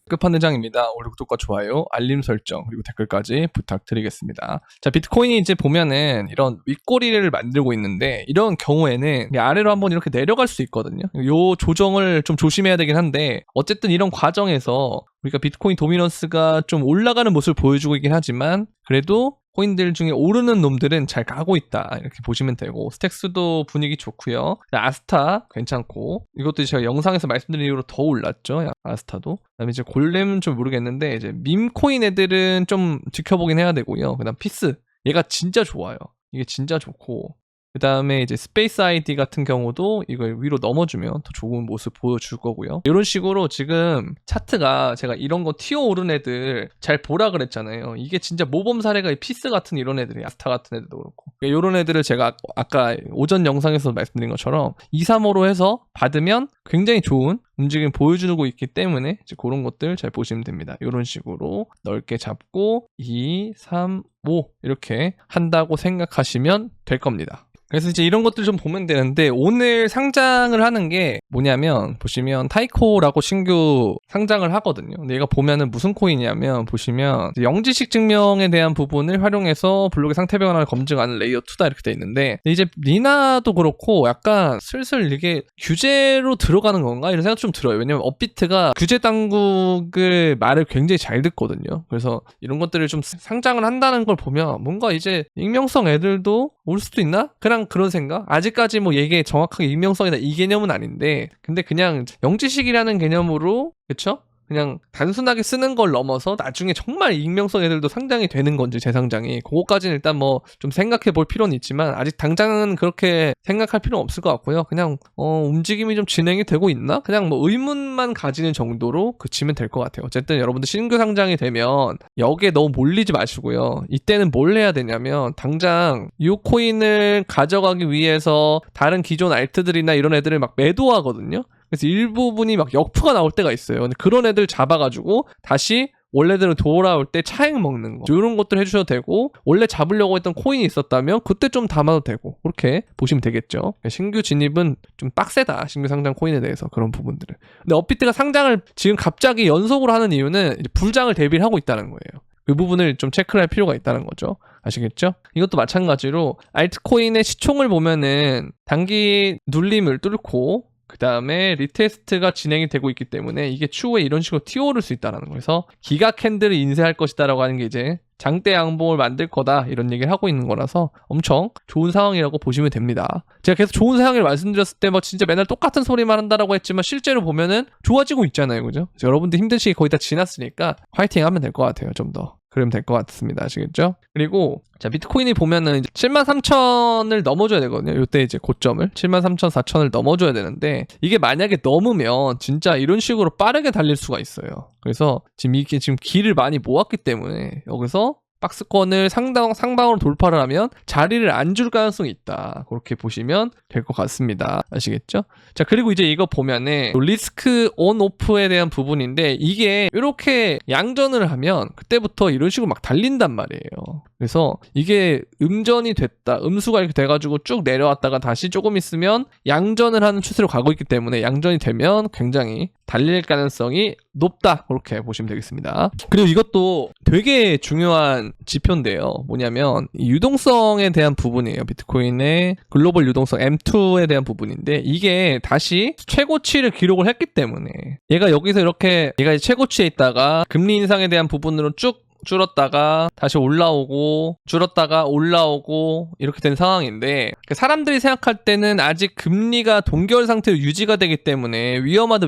끝판대장입니다. 오늘 구독과 좋아요, 알림 설정, 그리고 댓글까지 부탁드리겠습니다. 자, 비트코인이 이제 보면은 이런 윗꼬리를 만들고 있는데 이런 경우에는 아래로 한번 이렇게 내려갈 수 있거든요. 요 조정을 좀 조심해야 되긴 한데 어쨌든 이런 과정에서 우리가 비트코인 도미넌스가 좀 올라가는 모습을 보여주고 있긴 하지만 그래도 코인들 중에 오르는 놈들은 잘 가고 있다 이렇게 보시면 되고, 스택스도 분위기 좋고요. 아스타 괜찮고, 이것도 제가 영상에서 말씀드린 이후로 더 올랐죠, 아스타도. 그다음에 이제 골렘은 좀 모르겠는데 이제 밈코인 애들은 좀 지켜보긴 해야 되고요. 그다음 피스, 얘가 진짜 좋아요. 이게 진짜 좋고, 그 다음에 이제 스페이스 아이디 같은 경우도 이걸 위로 넘어주면 더 좋은 모습 보여줄 거고요. 이런 식으로 지금 차트가, 제가 이런 거 튀어오른 애들 잘 보라 그랬잖아요. 이게 진짜 모범 사례가 이 피스 같은 이런 애들이, 아스타 같은 애들도 그렇고, 이런 애들을 제가 아까 오전 영상에서 말씀드린 것처럼 2, 3호로 해서 받으면 굉장히 좋은 움직임 보여주고 있기 때문에 이제 그런 것들 잘 보시면 됩니다. 이런 식으로 넓게 잡고 2, 3, 5 이렇게 한다고 생각하시면 될 겁니다. 그래서 이제 이런 것들 좀 보면 되는데, 오늘 상장을 하는 게 뭐냐면, 보시면 타이코라고 신규 상장을 하거든요. 근데 얘가 보면은 무슨 코인이냐면, 보시면 영지식 증명에 대한 부분을 활용해서 블록의 상태 변화를 검증하는 레이어 2다 이렇게 돼 있는데, 이제 리나도 그렇고 약간 슬슬 이게 규제로 들어가는 건가 이런 생각 좀 들어요. 왜냐면 업비트가 규제 당국을 말을 굉장히 잘 듣거든요. 그래서 이런 것들을 좀 상장을 한다는 걸 보면 뭔가 이제 익명성 애들도 올 수도 있나? 그런 생각? 아직까지 뭐 얘기 정확하게 익명성이나 이 개념은 아닌데, 근데 그냥 영지식이라는 개념으로, 그쵸? 그냥 단순하게 쓰는 걸 넘어서 나중에 정말 익명성 애들도 상장이 되는 건지, 재상장이, 그거까지는 일단 뭐 좀 생각해 볼 필요는 있지만 아직 당장은 그렇게 생각할 필요는 없을 것 같고요. 그냥 움직임이 좀 진행이 되고 있나? 그냥 뭐 의문만 가지는 정도로 그치면 될 것 같아요. 어쨌든 여러분들 신규 상장이 되면 여기에 너무 몰리지 마시고요. 이때는 뭘 해야 되냐면, 당장 이 코인을 가져가기 위해서 다른 기존 알트들이나 이런 애들을 막 매도하거든요. 그래서 일부분이 막 역프가 나올 때가 있어요. 근데 그런 애들 잡아가지고 다시 원래대로 돌아올 때 차익 먹는 거, 이런 것들 해주셔도 되고, 원래 잡으려고 했던 코인이 있었다면 그때 좀 담아도 되고, 그렇게 보시면 되겠죠. 신규 진입은 좀 빡세다, 신규 상장 코인에 대해서, 그런 부분들은. 근데 업비트가 상장을 지금 갑자기 연속으로 하는 이유는 이제 불장을 대비를 하고 있다는 거예요. 그 부분을 좀 체크를 할 필요가 있다는 거죠. 아시겠죠? 이것도 마찬가지로 알트코인의 시총을 보면은 단기 눌림을 뚫고 그 다음에 리테스트가 진행이 되고 있기 때문에 이게 추후에 이런 식으로 튀어오를 수 있다는 거예요. 그래서 기가 캔들을 인쇄할 것이다라고 하는 게 이제 장대 양봉을 만들 거다, 이런 얘기를 하고 있는 거라서 엄청 좋은 상황이라고 보시면 됩니다. 제가 계속 좋은 상황을 말씀드렸을 때 뭐 진짜 맨날 똑같은 소리만 한다라고 했지만 실제로 보면은 좋아지고 있잖아요, 그죠? 여러분들 힘든 시기 거의 다 지났으니까 화이팅 하면 될 것 같아요. 좀 더 그러면 될 것 같습니다. 아시겠죠? 그리고 자, 비트코인이 보면은 이제 73,000을 넘어줘야 되거든요. 이때 이제 고점을 73,000, 4,000을 넘어줘야 되는데, 이게 만약에 넘으면 진짜 이런 식으로 빠르게 달릴 수가 있어요. 그래서 지금 이게 지금 길을 많이 모았기 때문에 여기서 박스권을 상방으로 돌파를 하면 자리를 안 줄 가능성이 있다, 그렇게 보시면 될 것 같습니다. 아시겠죠? 자, 그리고 이제 이거 보면은 리스크 온 오프에 대한 부분인데, 이게 이렇게 양전을 하면 그때부터 이런 식으로 막 달린단 말이에요. 그래서 이게 음전이 됐다, 음수가 이렇게 돼가지고 쭉 내려왔다가 다시 조금 있으면 양전을 하는 추세로 가고 있기 때문에, 양전이 되면 굉장히 달릴 가능성이 높다, 그렇게 보시면 되겠습니다. 그리고 이것도 되게 중요한 지표인데요. 뭐냐면 이 유동성에 대한 부분이에요. 비트코인의 글로벌 유동성 M2에 대한 부분인데, 이게 다시 최고치를 기록을 했기 때문에, 얘가 여기서 이렇게 얘가 최고치에 있다가 금리 인상에 대한 부분으로 쭉 줄었다가 다시 올라오고 줄었다가 올라오고 이렇게 된 상황인데, 사람들이 생각할 때는 아직 금리가 동결 상태로 유지가 되기 때문에 위험하다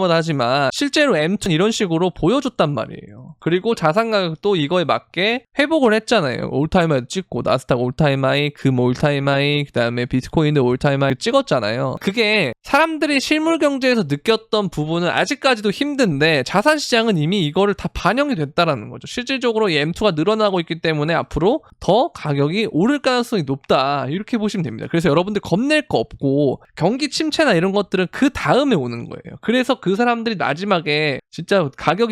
하지만 실제로 M2는 이런 식으로 보여줬단 말이에요. 그리고 자산 가격도 이거에 맞게 회복을 했잖아요. 올타임 하이 찍고, 나스닥 올타임 하이, 금 올타임 하이, 그 다음에 비트코인도 올타임 하이 찍었잖아요. 그게 사람들이 실물 경제에서 느꼈던 부분은 아직까지도 힘든데, 자산 시장은 이미 이거를 다 반영이 됐다라는 거죠. 실질적으로 이 M2가 늘어나고 있기 때문에 앞으로 더 가격이 오를 가능성이 높다, 이렇게 보시면 됩니다. 그래서 여러분들 겁낼 거 없고, 경기 침체나 이런 것들은 그 다음에 오는 거예요. 그래서 그 사람들이 마지막에 진짜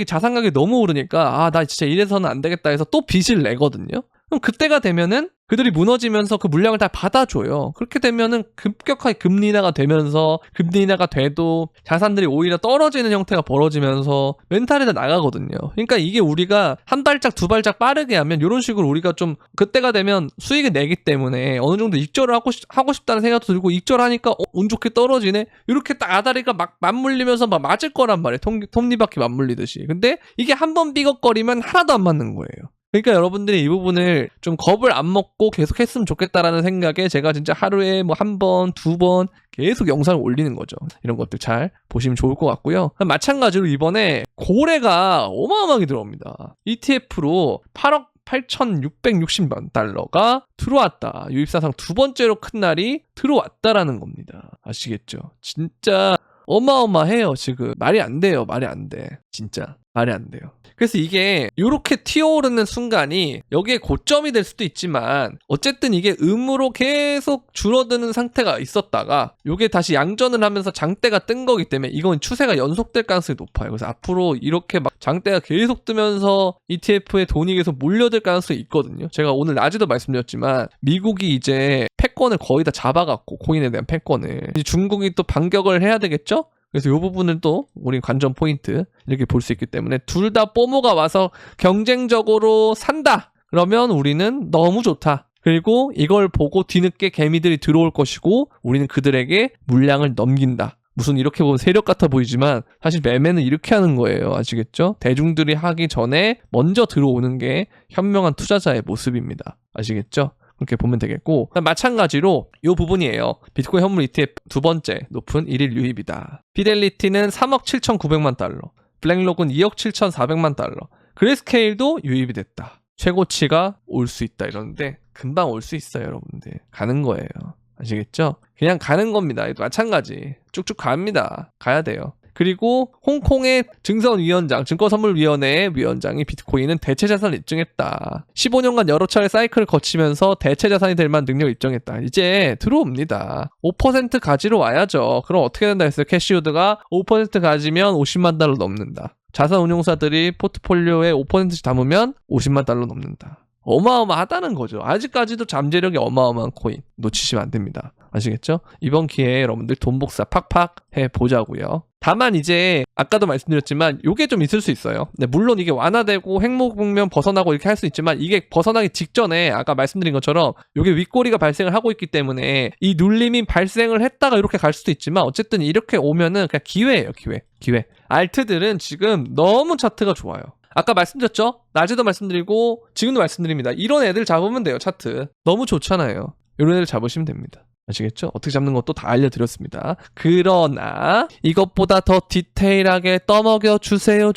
자산 가격이 너무 오르니까 나 진짜 이래서는 안 되겠다 해서 또 빚을 내거든요. 그럼 그때가 되면은 그들이 무너지면서 그 물량을 다 받아줘요. 그렇게 되면은 급격하게 금리 인하가 되면서 금리 인하가 돼도 자산들이 오히려 떨어지는 형태가 벌어지면서 멘탈이 다 나가거든요. 그러니까 이게 우리가 한 발짝 두 발짝 빠르게 하면 이런 식으로 우리가 좀 그때가 되면 수익을 내기 때문에 어느 정도 익절을 하고 싶다는 생각도 들고 익절하니까 운 좋게 떨어지네? 이렇게 딱 아다리가 막 맞물리면서 막 맞을 거란 말이에요. 톱니바퀴 맞물리듯이. 근데 이게 한 번 삐걱거리면 하나도 안 맞는 거예요. 그러니까 여러분들이 이 부분을 좀 겁을 안 먹고 계속 했으면 좋겠다라는 생각에 제가 진짜 하루에 뭐 한 번, 두 번 계속 영상을 올리는 거죠. 이런 것들 잘 보시면 좋을 것 같고요. 마찬가지로 이번에 고래가 어마어마하게 들어옵니다. ETF로 8억 8,660만 달러가 들어왔다. 유입사상 두 번째로 큰 날이 들어왔다라는 겁니다. 아시겠죠? 진짜 어마어마해요. 지금 말이 안 돼요. 말이 안 돼. 진짜 말이 안 돼요. 그래서 이게 이렇게 튀어오르는 순간이 여기에 고점이 될 수도 있지만 어쨌든 이게 음으로 계속 줄어드는 상태가 있었다가 이게 다시 양전을 하면서 장대가 뜬 거기 때문에 이건 추세가 연속될 가능성이 높아요. 그래서 앞으로 이렇게 막 장대가 계속 뜨면서 ETF에 돈이 계속 몰려들 가능성이 있거든요. 제가 오늘 낮에도 말씀드렸지만 미국이 이제 패권을 거의 다 잡아갖고 코인에 대한 패권을 중국이 또 반격을 해야 되겠죠? 그래서 이 부분을 또 우리 관전 포인트 이렇게 볼 수 있기 때문에 둘 다 뽀모가 와서 경쟁적으로 산다. 그러면 우리는 너무 좋다. 그리고 이걸 보고 뒤늦게 개미들이 들어올 것이고 우리는 그들에게 물량을 넘긴다. 무슨 이렇게 보면 세력 같아 보이지만 사실 매매는 이렇게 하는 거예요. 아시겠죠? 대중들이 하기 전에 먼저 들어오는 게 현명한 투자자의 모습입니다. 아시겠죠? 그렇게 보면 되겠고 마찬가지로 이 부분이에요. 비트코인 현물 ETF 두 번째 높은 1일 유입이다. 피델리티는 3억 7,900만 달러, 블랙록은 2억 7,400만 달러, 그레스케일도 유입이 됐다. 최고치가 올 수 있다 이러는데 금방 올 수 있어요. 여러분들 가는 거예요. 아시겠죠? 그냥 가는 겁니다. 마찬가지 쭉쭉 갑니다. 가야 돼요. 그리고 홍콩의 증선위원장, 증권선물위원회의 위원장이 비트코인은 대체자산을 입증했다. 15년간 여러 차례 사이클을 거치면서 대체자산이 될 만한 능력을 입증했다. 이제 들어옵니다. 5% 가지러 와야죠. 그럼 어떻게 된다 했어요? 캐시우드가 5% 가지면 50만 달러 넘는다. 자산운용사들이 포트폴리오에 5%씩 담으면 50만 달러 넘는다. 어마어마하다는 거죠. 아직까지도 잠재력이 어마어마한 코인 놓치시면 안 됩니다. 아시겠죠? 이번 기회에 여러분들 돈 복사 팍팍 해보자고요. 다만 이제 아까도 말씀드렸지만 이게 좀 있을 수 있어요. 네, 물론 이게 완화되고 횡목국면 벗어나고 이렇게 할 수 있지만 이게 벗어나기 직전에 아까 말씀드린 것처럼 이게 윗꼬리가 발생을 하고 있기 때문에 이 눌림이 발생을 했다가 이렇게 갈 수도 있지만 어쨌든 이렇게 오면은 그냥 기회예요. 기회. 알트들은 지금 너무 차트가 좋아요. 아까 말씀드렸죠? 낮에도 말씀드리고 지금도 말씀드립니다. 이런 애들 잡으면 돼요. 차트. 너무 좋잖아요. 이런 애들 잡으시면 됩니다. 아시겠죠? 어떻게 잡는 것도 다 알려드렸습니다. 그러나 이것보다 더 디테일하게 떠먹여 주세요.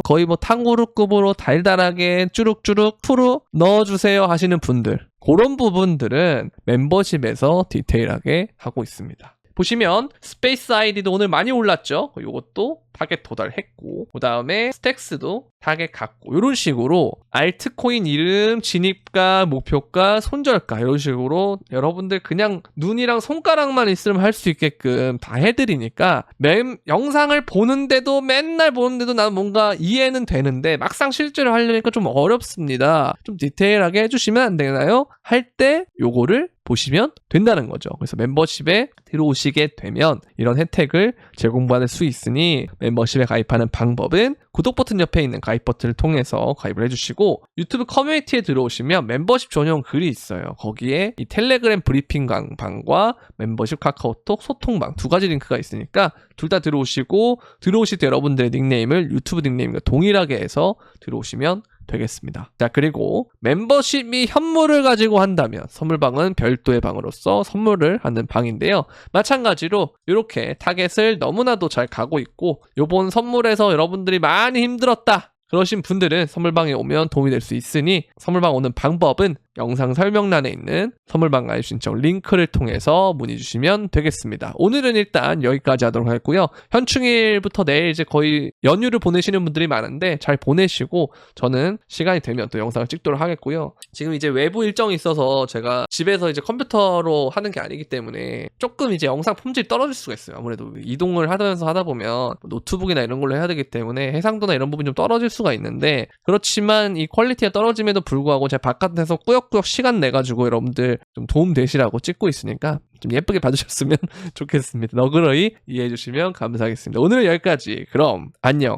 거의 뭐 탕후루급으로 달달하게 쭈룩쭈룩 풀어 넣어주세요 하시는 분들, 그런 부분들은 멤버십에서 디테일하게 하고 있습니다. 보시면 스페이스 아이디도 오늘 많이 올랐죠. 요것도 타겟 도달했고 그 다음에 스택스도 타겟 갔고 이런 식으로 알트코인 이름, 진입가, 목표가, 손절가 이런 식으로 여러분들 그냥 눈이랑 손가락만 있으면 할 수 있게끔 다 해드리니까 영상을 보는데도 맨날 보는데도 난 뭔가 이해는 되는데 막상 실제로 하려니까 좀 어렵습니다. 좀 디테일하게 해주시면 안 되나요? 할 때 요거를 보시면 된다는 거죠. 그래서 멤버십에 들어오시게 되면 이런 혜택을 제공받을 수 있으니 멤버십에 가입하는 방법은 구독 버튼 옆에 있는 가입 버튼을 통해서 가입을 해주시고 유튜브 커뮤니티에 들어오시면 멤버십 전용 글이 있어요. 거기에 이 텔레그램 브리핑 방과 멤버십 카카오톡 소통방 두 가지 링크가 있으니까 둘 다 들어오시고 들어오실 때 여러분들의 닉네임을 유튜브 닉네임과 동일하게 해서 들어오시면 되겠습니다. 자, 그리고 멤버십이 현물을 가지고 한다면 선물방은 별도의 방으로서 선물을 하는 방인데요. 마찬가지로 이렇게 타겟을 너무나도 잘 가고 있고 요번 선물에서 여러분들이 많이 힘들었다 그러신 분들은 선물방에 오면 도움이 될 수 있으니 선물방 오는 방법은 영상 설명란에 있는 선물방가입 신청 링크를 통해서 문의 주시면 되겠습니다. 오늘은 일단 여기까지 하도록 하겠고요. 현충일부터 내일 이제 거의 연휴를 보내시는 분들이 많은데 잘 보내시고 저는 시간이 되면 또 영상을 찍도록 하겠고요. 지금 이제 외부 일정이 있어서 제가 집에서 이제 컴퓨터로 하는 게 아니기 때문에 조금 이제 영상 품질이 떨어질 수가 있어요. 아무래도 이동을 하면서 하다 보면 노트북이나 이런 걸로 해야 되기 때문에 해상도나 이런 부분이 좀 떨어질 수가 있는데, 그렇지만 이 퀄리티가 떨어짐에도 불구하고 제가 바깥에서 꾸역꾸역 시간 내가지고 여러분들 좀 도움 되시라고 찍고 있으니까 좀 예쁘게 봐주셨으면 좋겠습니다. 너그러이 이해해 주시면 감사하겠습니다. 오늘은 여기까지. 그럼 안녕.